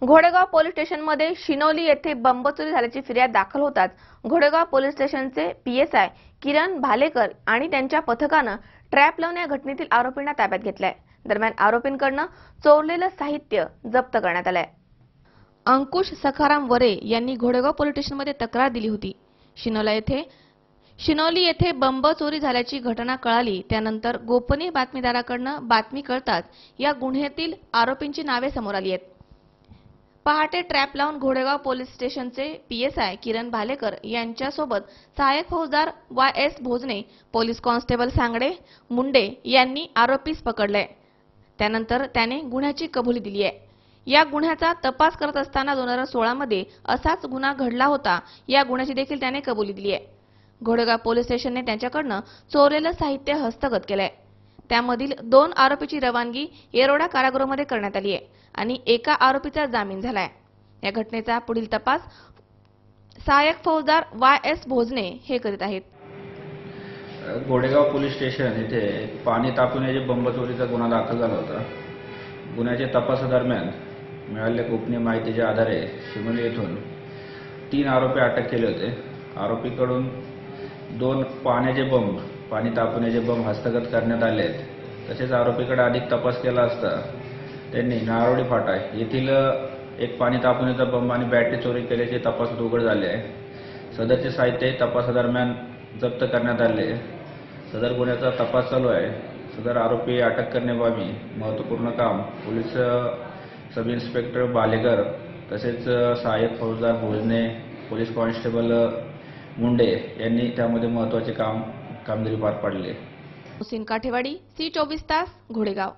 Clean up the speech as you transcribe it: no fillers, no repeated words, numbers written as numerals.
घोडेगाव police स्टेशनमध्ये शिनोली येथे बंबचोरी झाल्याची फिर्याद दाखल होताच घोडेगाव पोलीस स्टेशनचे पीएसआय किरण भालेकर आणि त्यांच्या पथकानं ट्रॅप लावून या घटनेतील आरोपींना ताब्यात घेतलाय। दरम्यान आरोपींकडून चोरलेलं साहित्य जप्त करण्यात आलंय। अंकुश सखाराम वरे यांनी घोडेगाव पोलीस स्टेशनमध्ये तक्रार दिली होती। शिनोली येथे बंब चोरी झाल्याची घटना कळाली त्यानंतर गोपनीय बातमीदाराकडून बातमी कळताच या गुन्ह्यातील आरोपींची नावे समोर आली आहेत। पहाटे ट्रॅप लावून घोडेगाव पोलीस स्टेशनचे पीएसआय किरण भालेकर यांच्यासोबत सहाय्यक फौजदार YS Bhojane, police constable Sangade Munde यांनी आरोपीस पकडले। त्यानंतर त्याने गुन्ह्याची कबुली दिली आहे। या गुन्ह्याचा तपास करत असताना 2016 मध्ये असाच गुन्हा घडला होता। या गुन्ह्याची देखील त्याने कबुली दिली आहे। घोडेगाव पोलीस स्टेशनने त्यांच्याकडून चोरलेलं साहित्य हस्तगत केलंय। त्यामधील 2 आरोपीची रवानगी येरोडा कारागृहामध्ये करण्यात आली आहे आणि एका आरोपीचा जामीन झालाय। या घटनेचा पुढील तपास सहाय्यक फौजदार YS भोजने हे करीत आहेत। घोडेगाव पोलीस स्टेशन येथे पाणी तापवण्याचे बंबचोरीचा गुन्हा दाखल झाला होता। गुन्ह्याच्या तपासादरम्यान मिळालेल्या गोपनीय माहितीच्या आधारे शिनोली येथून 3 आरोपी अटक केले होते। आरोपीकडून 2 पाणी तापवण्याचे बंब हस्तगत करण्यात आले आहेत। तसेच आरोपीकडे अधिक तपास केला असता त्यांनी नारोडी फाटा येथील एक पाणी तापवण्याचा बंब आणि बॅटरी चोरी केल्याचे तपासात उघड झाले आहे। सदरचे साहित्य तपासादरम्यान जप्त करण्यात आले। सदर गुन्ह्याचा तपास चालू आहे। सदर आरोपी अटक करण्याबाबी महत्त्वपूर्ण काम पोलीस सब इन्स्पेक्टर भालेकर तसेच सहाय्यक फौजदार भोजने, पोलीस कॉन्स्टेबल मुंडे यांनी त्यामध्ये महत्त्वाचे कामगिरी पार पाडली। हुसेन काठेवाडी, C24 तास, घोडेगाव।